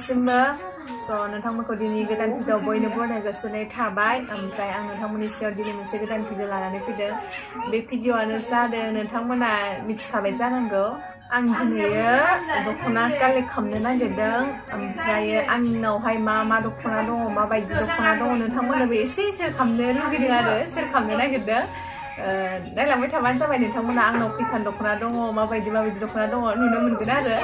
नोंथांमोननिसिमबो नोंथांमोनखौ दिनै गोदान भिडिअ बयनोबो बरायनाय जासिनाय थाबाय ओमफ्राय आं नोंथांमोननि सायाव दिनै मोनसे गोदान भिडिअ लानानै फैदों बे भिडिअआनो जादों नोंथांमोना मिथिखाबाय जानांगौ आं दिनैयो दख'ना कालेक्ट खालामनो नागिरदों ओमफ्राय आंनावहाय मा दख'ना दङ माबायदि दख'ना दङ नोंथांमोननोबो एसे शेयार खालामनो लुगैदों आरो शेयार खालामनो नागिरदों नायलांबाय थाबानो जाबाय नोंथांमोना आंनाव खैखान दख'ना दङ माबायदि दख'ना दङ नुनो मोनगोन आरो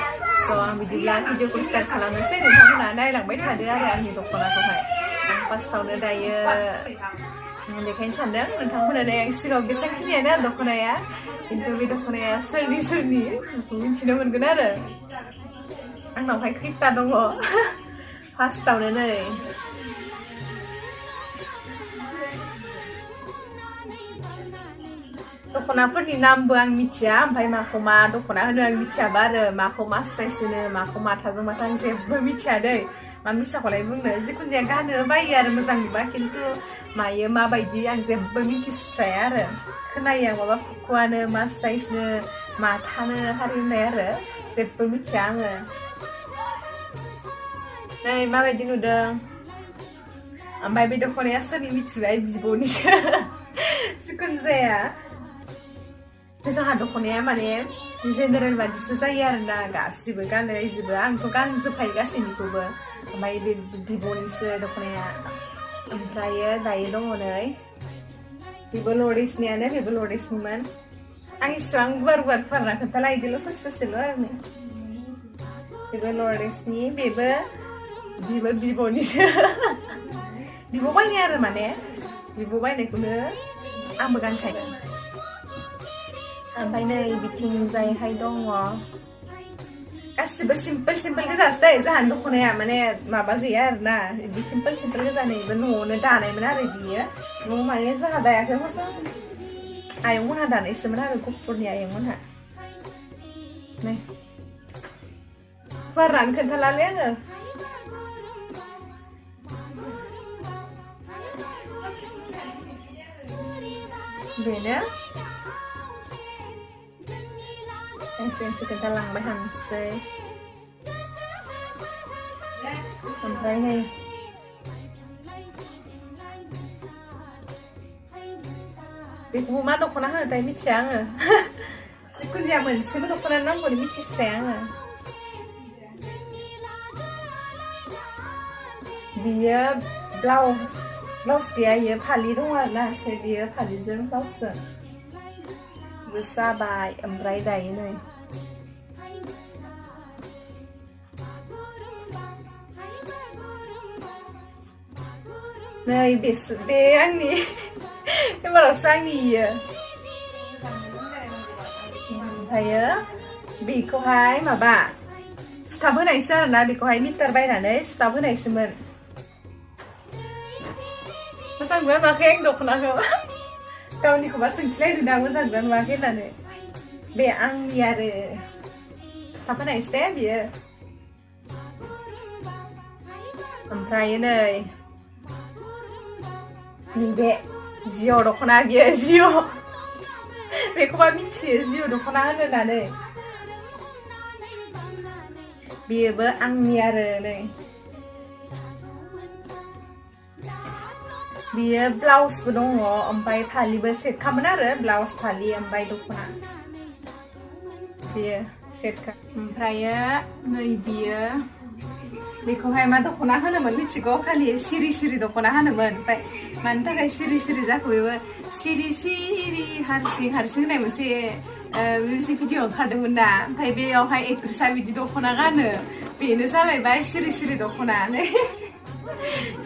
आं बिदिब्ला भिडिअखौ स्टार्ट खालामनोसै नोंथांमोना नायलांबाय थादो आरो आंनि दख'नाखौहाय आं फार्स्टआवनो दायो देखायनो सानदों नोंथांमोना दायो आं सिगाङाव बेसेबांखिनियानो दख'नाया खिन्थु बे दख'नाया सोरनि मिथिनो मोनगोन आरो आंनावहाय खैथा दङ फार्स्टआवनो नै दख'नाफोरनि नामबो आं मिथिया ओमफ्राय माखौ मा दख'ना होनो आं मिथियाबा आरो माखौ मास्राइस होनो माखौ माथाजों माथा आं जेबो मिथिया दै मा मिसाखौलाय बुंनो जिखुनु जाया गानो बायो आरो मोजां नुबा खिन्थु मायो माबायदि आं जेबो मिथिस्राया आरो खोनायो आं माबा फुकुवानो मास्राइसनो माथानो हारि होननाय आरो जेबो मिथिया आङो नै माबायदि नुदों ओमफ्राय बे दख'नाया सोरनि मिथिबाय बिब'निसो जिखुनु जाया जोंहा दख'नाया माने जेनेरेल बादिसो जायो आरोना गासिबो गानो इजिबो आंथ' गानजोबखायो गासैनिखौबो ओमफ्राय बे बिब'निसो दख'नाया ओमफ्रायो दायो दङ नै बेबो लरेक्सनियानो बेबो लरेक्सनिमोन आं इसिबां गुवार फारना खोन्थाला इदिल' ससेल' आरो नै बेबो लरेक्सनि बेबो बिब'निसो बिब' बायनाय आरो माने बिब' बायनायखौनो आंबो गानखायो ओमफ्राय नै बिथिंजायहाय दङ गासिबो सिम्पोल गोजासो दै जोंहानि दख'नाया माने माबा गैया आरोना बिदि सिम्पोल गोजा नैबो न'आवनो दानायमोन आरो बियो न'आव माने जोंहा दायाखै मोजां आयंमोनहा दानायसोमोन आरो गफुरनि आयंमोनहा नै बारानो खोन्थालालै आङो बेनो एसे खोन्थालांबाय थानोसै ओमफ्राय नै बेखौबो मा दख'ना होनोथाय मिथिया आङो जिखुनु जाया मोनसेबो दख'ना नामखौनो मिथिस्राया आङो बियो ब्लाउस गैया इयो फालि दङ आरोना बियो फालिजों ब्लाउसजों जाबाय ओमफ्राय दायो नै बे आंनि एबारावसो आंनि इयो ओमफ्रायो बेखौहाय माबा सुथाब होनायसो आरोना बेखौहाय मिटार बायनानै सुथाब होनायसोमोन मोजां नुवा नुवाखै आं दख'नाखौ गावनिखौबा सोंथिलायदों दा मोजां नुवा नुवाखै होननानै बे आंनि आरो सुथाब होनायसो दे बियो ओमफ्राय नै नैबे जिअ दख'ना बियो जिअ बेखौबा मिथियो जिअ दख'ना होनो होननानै बेयोबो आंनि आरो नै बियो ब्लाउसबो दङ ओमफ्राय फालिबो सेट खामोन आरो ब्लाउस फालि ओमफ्राय दख'ना बियो सेटखा ओमफ्रायो नै बियो बेखौहाय मा दख'ना होनोमोन मिथिगौ खालि सिरि दख'ना होनोमोन ओमफ्राय मानि थाखाय सिरि जाखो बेबो सिरि हारसिं होननाय मोनसे मिउजिक भिडिअ ओंखारदोंमोन ना ओमफ्राय बेयावहाय एक्ट्रेसा बिदि दख'ना गानो बेनो जालायबाय सिरि दख'ना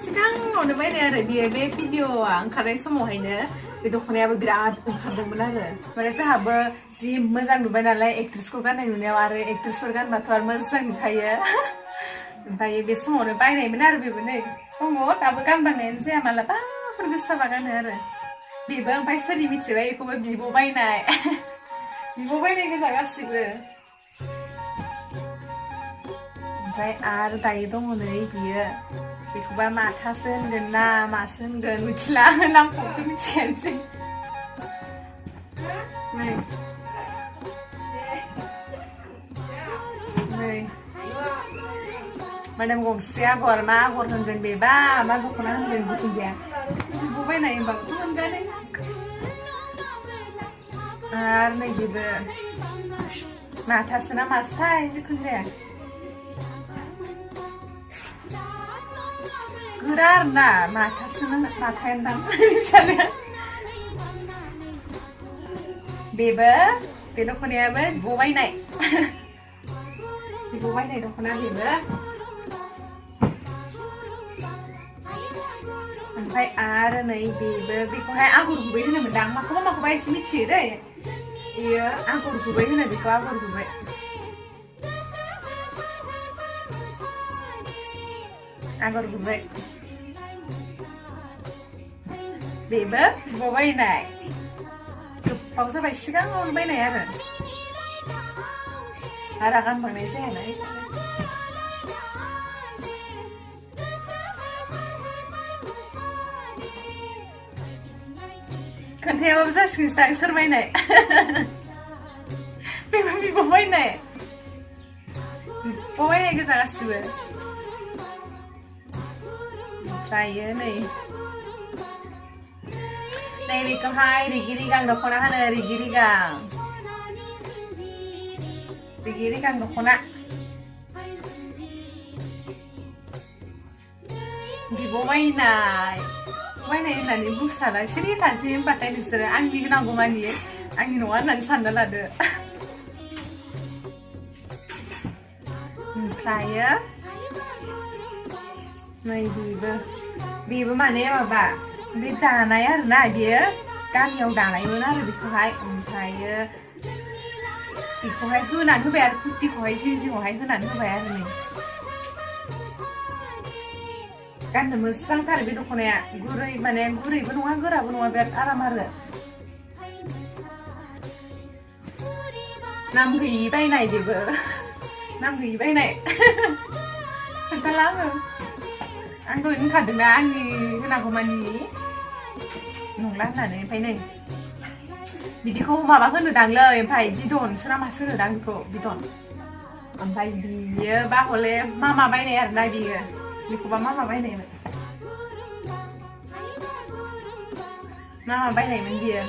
सिगाङावनो बायनाय आरो बियो बे भिडिअआ ओंखारनाय समावहायनो बे दख'नायाबो बिराद ओंखारदोंमोन आरो माने जोंहाबो जि मोजां नुबाय नालाय एक्ट्रेसखौ गाननाय नुनायाव आरो एक्ट्रेसफोर गानबाथ' आरो मोजां नुखायो ओमफ्राय बे समावनो बायनायमोन आरो बेबो नै दङ दाबो गानबांनायानो जाया मालाबाफोर गोसो जाबा गानो आरो बेबो ओमफ्राय सोरनि मिथिबाय बेखौबो बिब' बायनाय गोजा गासिबो ओमफ्राय आरो दायो दङ नै बियो बेखौबा माथासो होनगोन ना मासो होनगोन मिथिला नामखौथ' मिथियानोसै नै माने गंसे आगर मा आगर होनगोन बेबा मा दख'ना होनगोन जिखुनु जाया बेखौ बायनाय होनबाथ' मोनगोन आरो नै बेबो माथासो ना मासोथाय जिखुनु जाया गोरा आरोना माथासो माथायानोदां सानो बेबो बे दख'नायाबो बबायनाय बबायनाय दख'ना बेबो ओमफ्राय आरो नै बेबो बेखौहाय आगर गुबै होनोमोनदां माखौबा एसे मिथियो दै बेयो आगर गुबै होनो बेखौ आगर गुबै आगर गुबै बेबो बबायनाय गोबाव जाबाय सिगाङावनो बायनाय आरो बारा गानबांनाय जायाना खोन्थायाबाबो जासिगोनसो सोर बायनाय बेबो बिब' बायनाय गोजा गासिबो ओमफ्रायो नै बेखौहाय रिगि रिगां दख'ना होनो रिगि रिगां दख'ना बिब' बायनाय होननानै बुंसाना सिरि थानोसै होनबाथाय नोंसोरो आंनि नांगौ मानि आंनि नङा होननानै सानना लादो ओमफ्रायो नै बेबो माने माबा बे दानाय आरोना बेयो गामियाव दानायमोन आरो बेखौहाय ओमफ्रायो बेखौहाय होनानै होबाय आरो कुर्तिखौहाय जिङावहाय होनानै होबाय आरो नै गाननो मोजांथार बे दख'नाया गुरै माने गुरैबो नङा गोराबो नङा बिराद आराम आरो नाम गैयि बायनाय बेबो नाम गैयि बायनाय खोन्थाला आं दहाय होनखादोंना आंनि होनांगौ मानि नंला होननानै ओमफ्राय नै बिदिखौ माबा होनोदांलै ओमफ्राय बिदनसो ना मासो होनोदां बेखौ बिदन ओमफ्राय बियो बा हले मामा बायनाय आरोना बियो बेखौबा मामा बायनायमोन बियो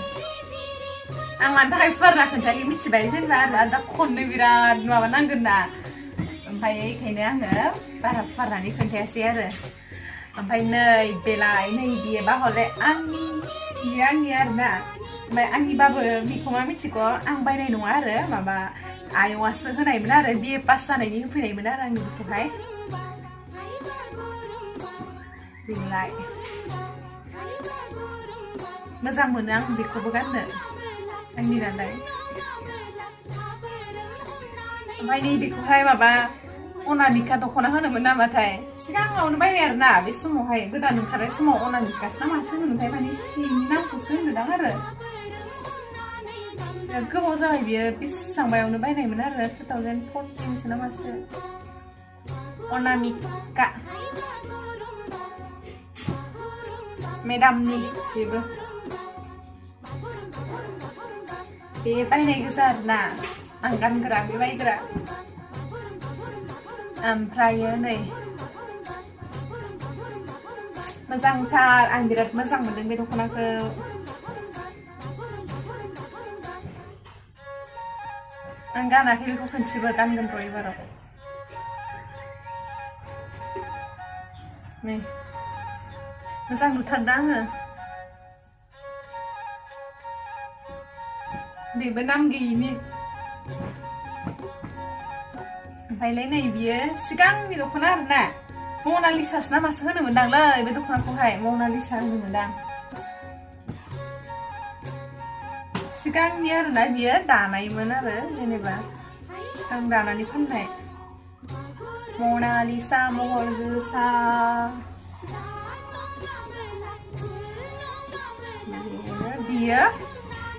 आं मानि थाखाय फुवारना खोन्थायो मिथिबाय जेनेबा आरो दा खननो बिराद माबा नांगोन ना ओमफ्राय बेखायनो आङो बारा फुवारनानै खोन्थायासै आरो ओमफ्राय नै बेलाय नै बियो बा हले आंनि आरोना ओमफ्राय आंनिबाबो बेखौ मा मिथिगौ आं बायनाय नङा आरो माबा आयंआसो होनायमोन आरो बिए पास जानायनि होफैनायमोन आरो आंनि बेखौहाय बेलाय मोजां मोनो आं बेखौबो गाननो आंनि नालाय ओमफ्राय नै बेखौहाय माबा अनामिका दख'ना होनोमोन नामाथाय सिगाङावनो बायनाय आरोना बे समावहाय गोदान ओंखारनाय समाव अनामिकासो ना मासो होनोमोनथाय माने सिनि नामखौसो होनोदां आरो गोबाव जाबाय बियो बेसेबांबायावनो बायनायमोन आरो 2014सो ना मासो अनामिका मेदामनि बेबो बे बायनाय गोजा आरोना आं गानग्रा बे बायग्रा ओमफ्रायो नै मोजांथार आं बिराद मोजां मोनदों बे दख'नाखौ आं गानाखै बेखौ खनसेबो गानगोन र' एबाराव नै मोजां नुथारदों आङो बेबो नाम गैयिनि ओमफ्रायलाय नै बियो सिगांनि दख'ना आरोना मनालिसासो ना मासो होनोमोनदांलै बे दख'नाखौहाय मनालिसा होनोमोनदां सिगांनि आरोना बियो दानायमोन आरो जेनेबा सिगां दानानै फाननाय मनालिसा महर गोसा बियो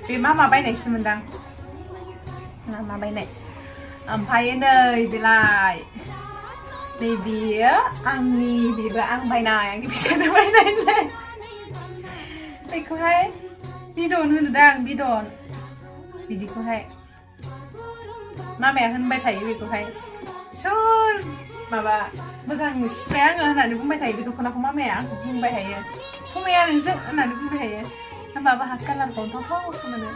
बे मामा बायनायसो मोनदां मामा बायनाय ओमफ्राय नै बेलाय नै बियो आंनि बेबो आं बायनाय आंनि फिसाजो बायनायलाय बेखौहाय बिदन होनोदां बिदन बिदिखौहाय मामाया होनबाय थायो बेखौहाय सोर माबा मोजां नुस्राय आङो होननानै बुंबाय थायो बे दख'नाखौ मामाया आंखौ बुंबाय थायो समाया नोंजों होननानै बुंबाय थायो होमबाबो आंहा कालारखौ थावथावसो मोनो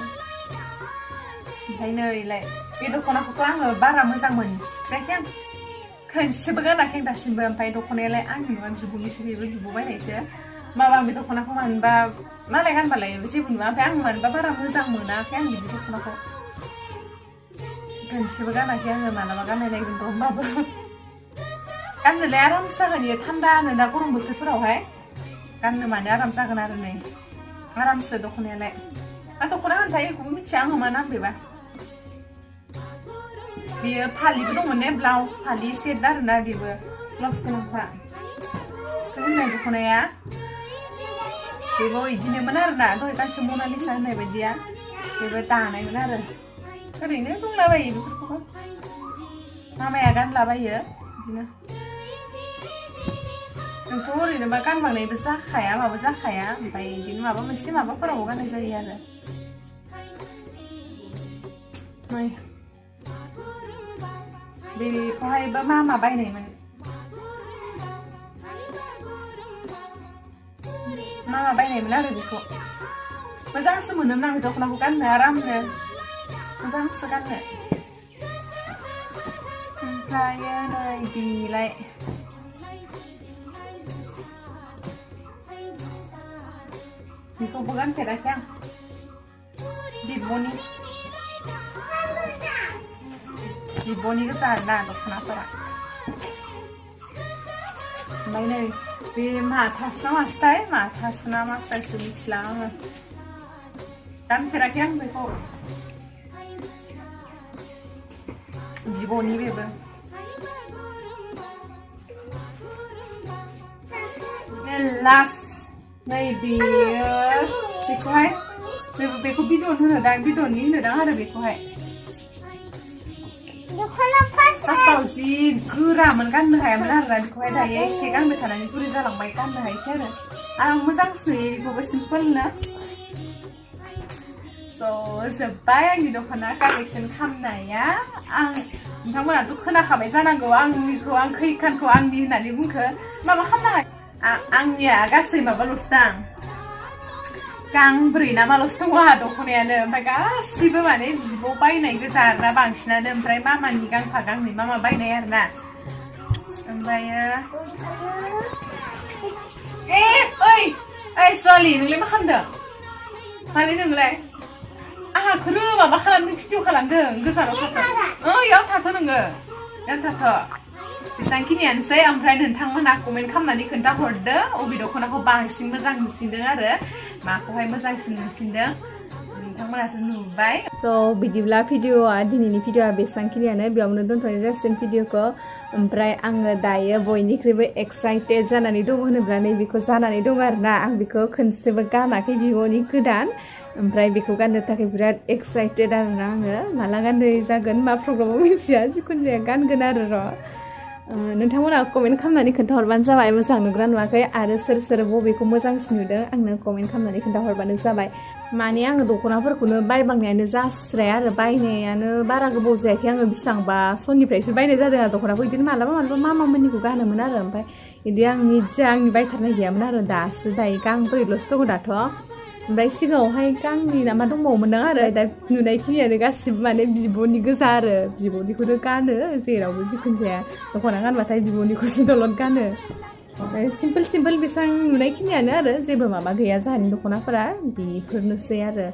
ओमफ्राय नैलाय बे दख'नाखौथ' आङो बारा मोजां मोनस्रायाखै आं खनसेबो गानाखै दासिमबो ओमफ्राय दख'नायालाय आंनि नङा बिब'निसो बेबो बिब' बायनायसो माबा आं बे दख'नाखौ मानोबा मालाय गानबालाय जेबो नुवा ओमफ्राय आं मानोबा बारा मोजां मोनाखै आं बिदि दख'नाखौ खनसेबो गानाखै आङो मालाबा गाननाय नायगोन र' होमबाबो गाननोलाय आराम जागोन इयो थान्दानो दा गरम बोथोरफोरावहाय गाननो मानो आराम जागोन आरो नै आरामसो दख'नायालाय मा दख'ना होनथाय बेखौबो मिथिया आङो मा नाम बेबा बेयो फालिबो दंमोन ने ब्लाउस फालि सेट आरोना बेबो ब्लाउस गोनांखा होननाय दख'नाया बेबो बिदिनोमोन आरोना दहाय गांसे मनालिसा होननाय बायदिया बेबो दानायमोन आरो ओरैनो दंलाबायो बेफोरखौबो मामाया गानलाबायो बिदिनो जोंथ' ओरैनोबा गानबांनायबो जाखाया माबा जाखाया ओमफ्राय बिदिनो माबा मोनसे माबाफोरावबो गाननाय जायो आरो बेखौहायबो मामा बायनायमोन आरो बेखौ मोजांसो मोनोमोन आं दख'नाखौ गाननो आरामनो मोजांसो गाननो ओमफ्राय नै बिलाय बेखौबो गानफेराखै आं बिब'नि गोजा आरोना दख'नाफोरा ओमफ्राय नै बे माथासुना मासथाय माथासुना मास्रायसो मिथिला आङो गानफेराखै आं बेखौ बिब'नि बेबो लास्ट नै बेयो बेखौहाय बेखौ बिदन होनोदां बिदननि होनोदां आरो बेखौहाय फार्स्टआव जि गोरामोन गाननो हायामोन आरोना बेखौहाय दायो एसे गानबाय थानानै गुरै जालांबाय गाननो हायोसै आरो आं मोजांसो नुयो बेखौबो सिम्पोलनो स' जोब्बाय आंनि दख'ना कालेक्सन खालामनाया आं नोंथांमोनाथ' खोनाखाबाय जानांगौ आंनिखौ आं खैखानखौ आंनि होननानै बुंखो माबा खालामनाङा आंनिया गासै माबाल'सो दां गांब्रै ना माल'सो दङ आंहा दख'नायानो ओमफ्राय गासिबो माने बिब' बायनाय गोजा आरोना बांसिनानो ओमफ्राय मामानि गांफा गांनै मामा बायनाय आरोना ओमफ्रायो ओइ सलि नोंलाय मा खालामदों मालै नोंलाय आंहाखौ माबा खालामदों भिडिअ खालामदों गोजानाव थाथ' इयाव थाथ' नोङो इयाव थाथ' बेसांखिनियानोसै ओमफ्राय नोंथांमोना कमेन्ट खालामनानै खोन्थाहरदो अबे दख'नाखौ बांसिन मोजां नुसिनदों आरो माखौहाय मोजांसिन नुसिनदों नोंथांमोनाथ' नुबाय स' बिदिब्ला भिडिअआ दिनैनि भिडिअआ बेसांखिनियानो बेयावनो दोनथ'नाय जासिगोन भिडिअखौ ओमफ्राय आङो दायो बयनिख्रुइबो एक्साइटेड जानानै दङ होनोब्ला नैबेखौ जानानै दङ आरोना आं बेखौ खनसेबो गानाखै बिब'नि गोदान ओमफ्राय बेखौ गाननो थाखाय बिराद एक्साइटेड आरोना आङो माला गाननाय जागोन मा प्रग्रामाव मिथिया जिखुनु जाया गानगोन आरो र' नोंथांमोना कमेन्ट खालामनानै खोन्थाहरबानो जाबाय मोजां नुग्रा नुवाखै आरो सोर बबेखौ मोजांसिन नुदों आंनो कमेन्ट खालामनानै खोन्थाहरबानो जाबाय माने आङो दख'नाफोरखौनो बायबांनायानो जास्राया आरो बायनायानो बारा गोबाव जायाखै आङो बेसेबांबा सननिफ्रायसो बायनाय जादों आरो दख'नाखौ बिदिनो मालाबा मामामोननिखौ गानोमोन आरो ओमफ्राय बिदि आंनि बायथारनाय गैयामोन आरो दासो दायो गांब्रैल'सो दङ दाथ' ओमफ्राय सिगाङावहाय गांनै नामा दंबावोमोनदां आरो दा नुनायखिनियानो गासिबो माने बिब'नि गोजा आरो बिब'निखौनो गानो जेरावबो जिखुनु जाया दख'ना गानबाथाय बिब'निखौसो दलद गानो सिम्पोल बेसेबां नुनायखिनियानो आरो जेबो माबा गैया जोंहानि दख'नाफोरा बेफोरनोसै आरो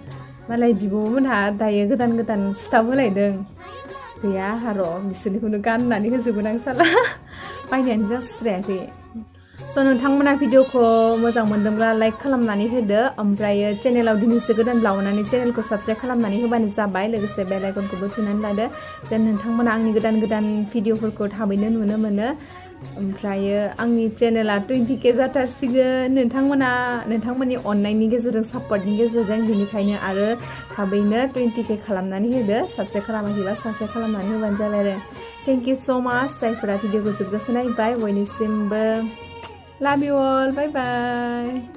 मालाय बिब'मोनहा दायो गोदान सिटाव होलायदों गैया आंहा र' बिसोरनिखौनो गाननानै होजोबगोन आं साला बायनायानो जास्रायाखै स' नोंथांमोना भिडिअखौ मोजां मोनदोंब्ला लाइक खालामनानै होदो ओमफ्रायो चेनेलाव दिनैसो गोदानब्ला अननानै चेनेलखौ साबस्क्राइब खालामनानै होबानो जाबाय लोगोसे बेल आइकनखौबो थुनानै लादो जेन नोंथांमोना आंनि गोदान भिडिअफोरखौ थाबैनो नुनो मोनो ओमफ्रायो आंनि चेनेला 20K जाथारसिगोन नोंथांमोननि अननायनि गेजेरजों सापर्टनि गेजेरजों बेनिखायनो आरो थाबैनो 20K खालामनानै होदो साबस्क्राइब खालामाखैबा साबस्क्राइब खालामनानै होबानो जाबाय आरो थेंक इउ स' माच जायफोरा भिडिअखौ जोबजासे नायबाय बयनिसिमबो Love you all. Bye bye.